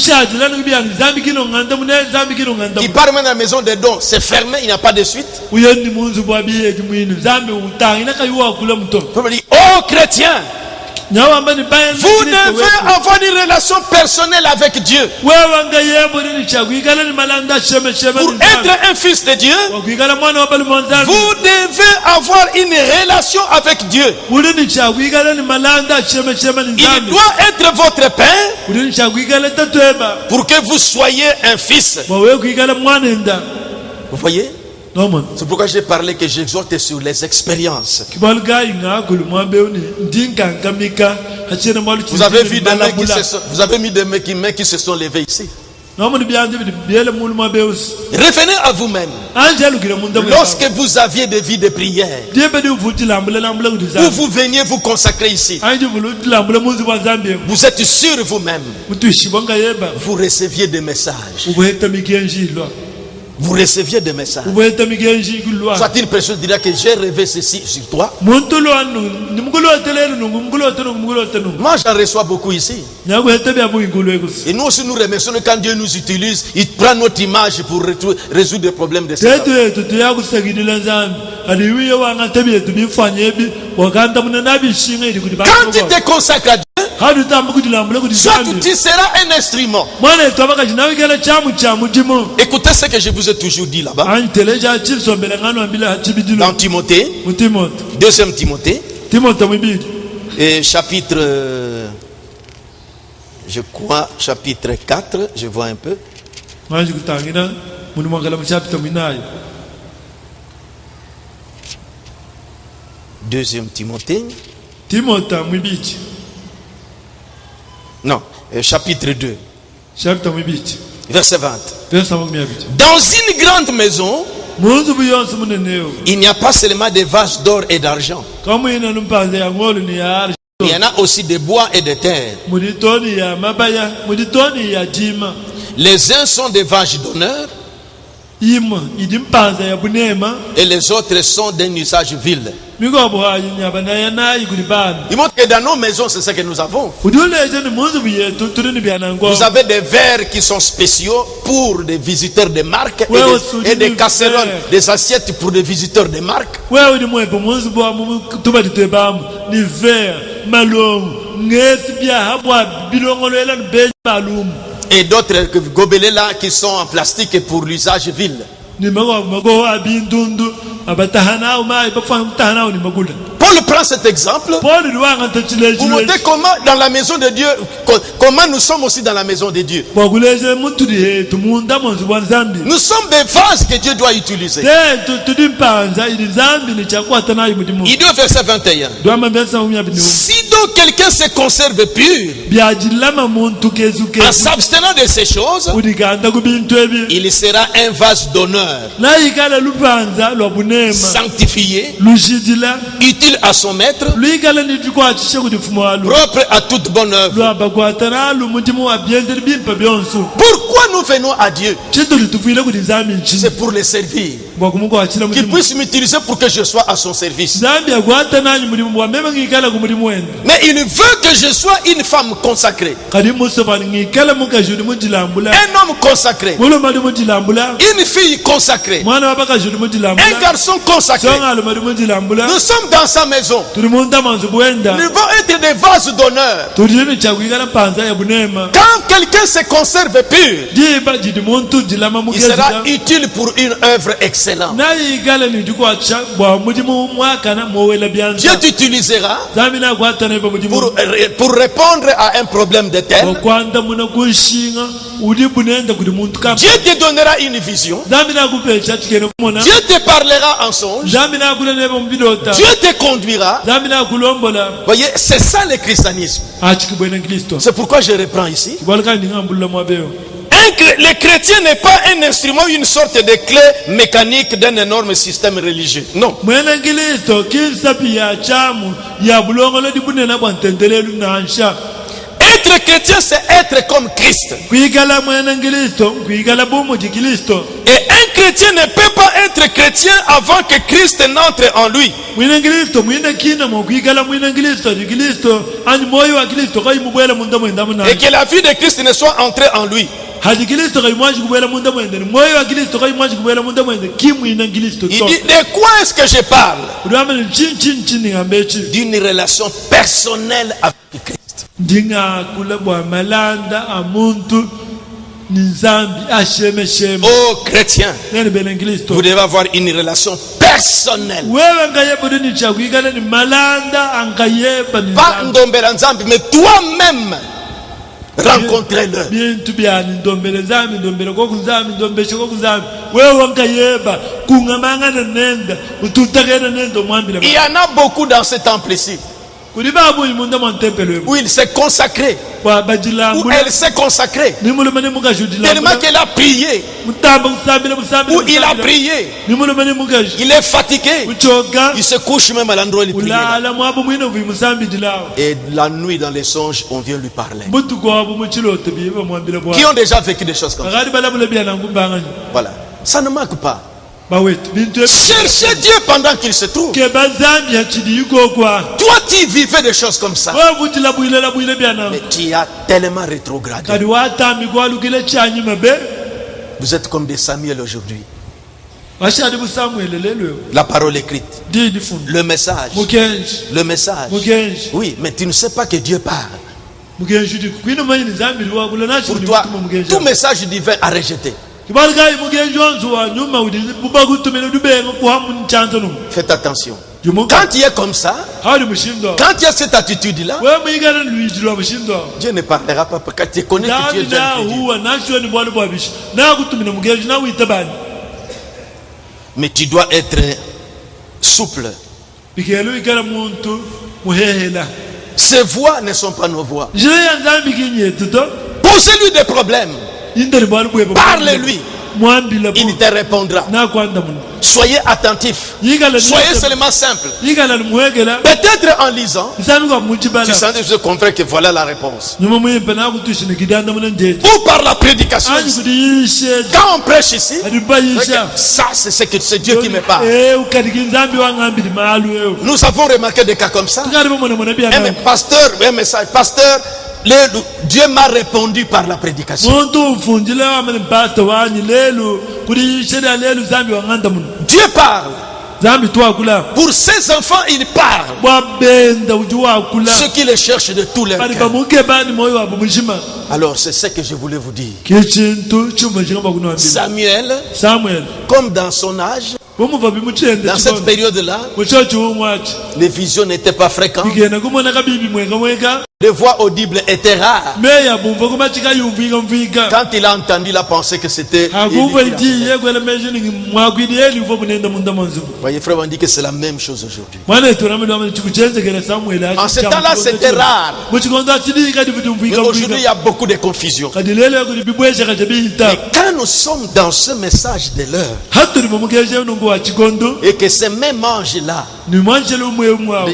pars même à la maison des dons, c'est fermé, il n'y a pas de suite. Vous devez oh chrétien, vous devez avoir une relation personnelle avec Dieu. Pour être un fils de Dieu, vous devez avoir une relation avec Dieu. Il doit être votre père pour que vous soyez un fils. Vous voyez? C'est pourquoi j'ai parlé que j'exhorte sur les expériences. Vous avez vu des mains qui se sont levées ici. Revenez à vous-même. Lorsque vous aviez des vies de prière, où vous veniez vous consacrer ici, vous êtes sûr vous-même, vous receviez des messages. Vous receviez des messages. Soit une personne dira que j'ai rêvé ceci sur toi. Moi j'en reçois beaucoup ici. Et nous aussi nous remercions quand Dieu nous utilise. Il prend notre image pour résoudre des problèmes de cette vie. Quand tu te consacres à Dieu, soit tu seras un instrument. Écoutez ce que je vous ai toujours dit là-bas. Dans Timothée, 2 Timothée, et chapitre, je crois, chapitre 4, je vois un peu. 2 Timothée. Non, chapitre 2. Verset 20. Dans une grande maison, il n'y a pas seulement des vases d'or et d'argent. Il y en a aussi de bois et de terre. Les uns sont des vases d'honneur et les autres sont d'un usage vil. Il montre que dans nos maisons, c'est ce que nous avons. Vous avez des verres qui sont spéciaux pour des visiteurs de marque et des casseroles, des assiettes pour des visiteurs de marque. Et d'autres gobelets là qui sont en plastique pour l'usage vil. Paul prend cet exemple pour montrer comment dans la maison de Dieu, comment nous sommes aussi dans la maison de Dieu. Nous sommes des vases que Dieu doit utiliser. Il dit au verset 21, si donc quelqu'un se conserve pur en s'abstenant de ces choses, il sera un vase d'honneur, sanctifié, utile à son maître, propre à toute bonne œuvre. Pourquoi nous venons à Dieu? C'est pour le servir, qu'il puisse m'utiliser pour que je sois à son service. Mais il veut que je sois une femme consacrée, un homme consacré, une fille consacrée, un garçon consacré. Nous sommes dans sa maison. Nous devons être des vases d'honneur. Quand quelqu'un se conserve pur, il sera utile pour une œuvre excellente. Dieu t'utilisera pour répondre à un problème de terre. Dieu te donnera une vision. Dieu te parlera en songe. Dieu te conduira. Voyez, c'est ça le christianisme. C'est pourquoi je reprends ici. Le chrétien n'est pas un instrument, une sorte de clé mécanique d'un énorme système religieux. Non. Être chrétien, c'est être comme Christ. Et un chrétien ne peut pas être chrétien avant que Christ n'entre en lui. Et que la vie de Christ ne soit entrée en lui. Il dit, de quoi est-ce que je parle? D'une relation personnelle avec Christ. Oh chrétien, vous devez avoir une relation personnelle. Pas Ndombela Nzambi, mais toi-même. Rencontrez-le. Il y en a beaucoup dans ce temple ici. où il s'est consacré, où elle s'est consacrée, tellement qu'elle a prié, où il a prié, il est fatigué, il se couche même à l'endroit où il prie. Et la nuit dans les songes, on vient lui parler. Qui ont déjà vécu des choses comme ça? Voilà, ça ne manque pas. Cherchez Dieu pendant qu'il se trouve. Toi, tu vivais des choses comme ça, mais tu as tellement rétrogradé. Vous êtes comme des Samuel aujourd'hui. La parole écrite, le message, oui, mais tu ne sais pas que Dieu parle. Pour toi, tout message divin à rejeter. Faites attention. Quand tu es comme ça, quand tu as cette attitude-là, Dieu ne parlera pas parce que tu connais que tu es déjà Dieu. Mais tu dois être souple. Ces voix ne sont pas nos voix. Posez-lui des problèmes. Parlez-lui. Il te répondra. Soyez attentifs. Soyez seulement simple. Peut-être en lisant, tu sens de ce contraire que voilà la réponse. Ou par la prédication. Quand on prêche ici, ça c'est Dieu qui me parle. Nous avons remarqué des cas comme ça. Mais pasteur, un message, pasteur, Dieu m'a répondu par la prédication. Dieu parle. Pour ses enfants, il parle. Ceux qui les cherchent de tous les cœurs. Alors c'est ce que je voulais vous dire. Samuel, comme dans son âge, dans cette période-là, les visions n'étaient pas fréquentes. Les voix audibles étaient rares. Quand il a entendu, il a pensé que c'était Élie. Voyez, frère, on dit que c'est la même chose aujourd'hui. En ce temps-là, c'était rare. Mais aujourd'hui, il y a beaucoup de confusion. Mais quand nous sommes dans ce message de l'heure, et que ce même ange-là,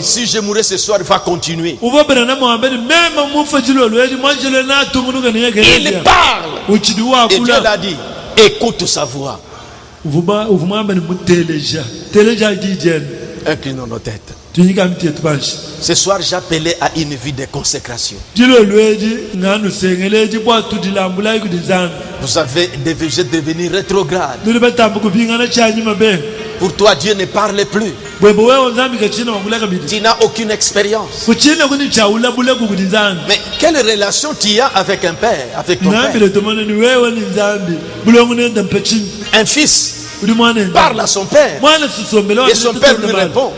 si je mourais ce soir, il va continuer. Il parle. Et Dieu l'a dit, écoute sa voix. Inclinons nos têtes. Ce soir, j'appelais à une vie de consécration. Vous êtes devenu rétrograde. Pour toi, Dieu ne parle plus. Tu n'as aucune expérience. Mais quelle relation tu as avec un père, avec ton père? Un fils parle à son père et son père lui répond.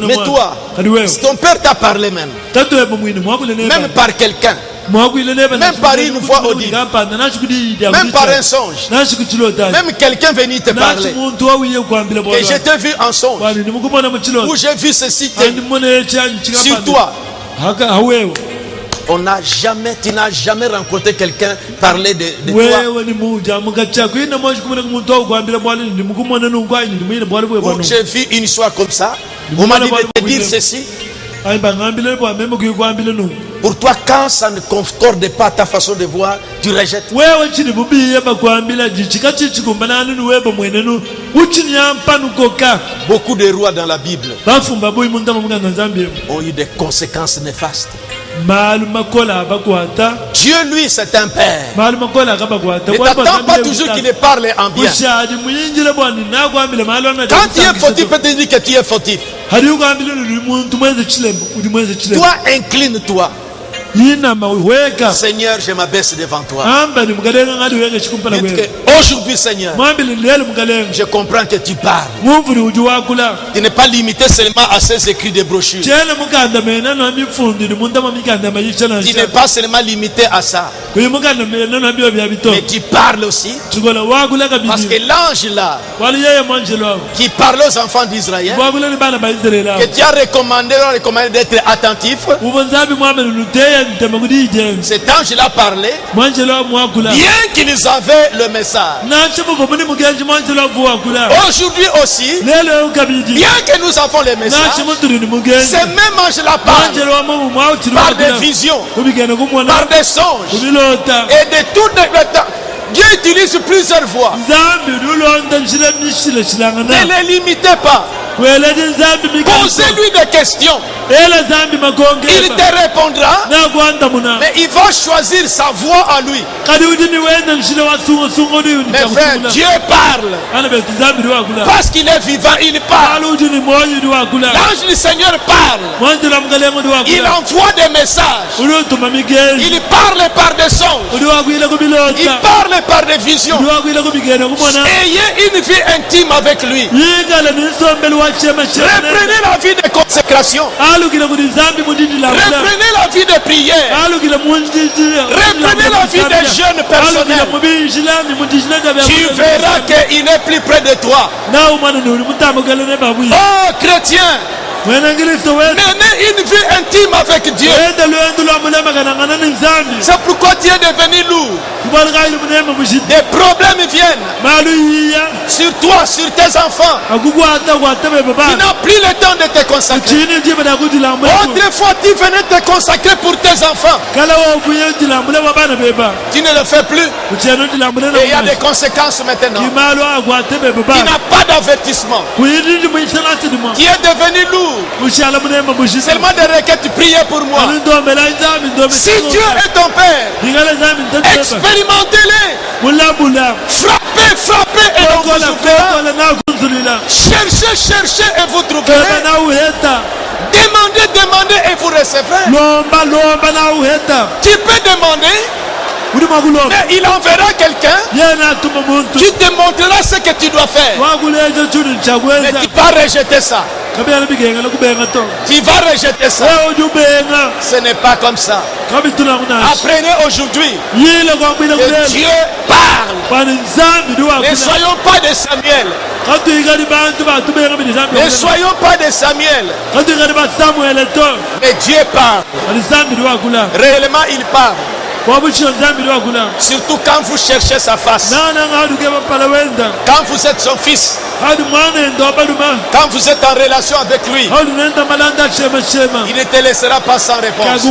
Mais toi, si ton père t'a parlé même par quelqu'un, même par une voix audible, même par un songe, même quelqu'un venu te parler, et je t'ai vu en songe, ou j'ai vu ceci sur toi. Tu n'as jamais rencontré quelqu'un parler de toi. Ou j'ai vu une histoire comme ça. On m'a dit de te dire ceci. Pour toi, quand ça ne concorde pas à ta façon de voir, tu rejettes. Beaucoup de rois dans la Bible ont eu des conséquences néfastes. Dieu, lui, c'est un père. Ne t'attends pas toujours qu'il parle en bien. Quand tu es fautif, peut te dire que tu es fautif. Toi, incline-toi. Seigneur, je m'abaisse devant toi. Aujourd'hui, Seigneur, je comprends que tu parles. Tu n'es pas limité seulement à ces écrits de brochures. Tu n'es pas seulement limité à ça. Mais tu parles aussi. Parce que l'ange là, qui parle aux enfants d'Israël, que tu as recommandé d'être attentif, cet ange là parlait, bien qu'ils avaient le message. Aujourd'hui aussi, bien que nous avons le message, ce même ange là parle par des visions, par des songes et de tout le temps. Dieu utilise plusieurs voix. Ne les limitez pas. Posez-lui des questions. Il te répondra. Mais il va choisir sa voix à lui. Mais frère, Dieu parle. Parce qu'il est vivant, il parle. L'ange du Seigneur parle. Il envoie des messages. Il parle par des songes. Il parle par des visions. Ayez une vie intime avec lui. Reprenez la vie de consécration. Reprenez la vie de prière. Reprenez la vie de jeûne personnel. Tu verras qu'il n'est plus près de toi. Oh chrétien, menez une vie intime avec Dieu. C'est pourquoi tu es devenu lourd. Des problèmes viennent sur toi, sur tes enfants. Tu n'as plus le temps de te consacrer. Autrefois tu venais te consacrer pour tes enfants. Tu ne le fais plus. Et il y a des conséquences maintenant. Tu n'as pas d'avertissement. Tu es devenu lourd. Seulement des requêtes, priez pour moi. Si Dieu est ton Père, expérimentez-les. Frappez, frappez et on vous ouvrira. Cherchez, cherchez et vous trouverez. Demandez, demandez et vous recevrez. Tu peux demander, mais il enverra quelqu'un qui te montrera ce que tu dois faire. Mais tu vas rejeter ça. Tu vas rejeter ça. Ce n'est pas comme ça. Apprenez aujourd'hui que Dieu parle. Ne soyons pas de Samuel. Ne soyons pas de Samuel. Mais Dieu parle. Réellement il parle. Surtout quand vous cherchez sa face. Quand vous êtes son fils. Quand vous êtes en relation avec lui, il ne te laissera pas sans réponse.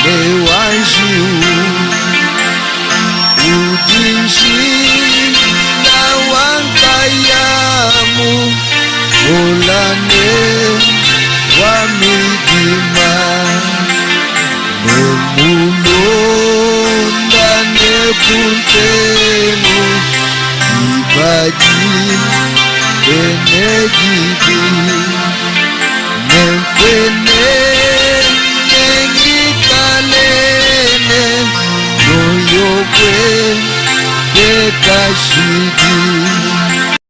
ne wanjiu udinji na wankayamu olane wa midima nemulonda nepuntenu ibaji benegidi nemfene nengikalene noyokwe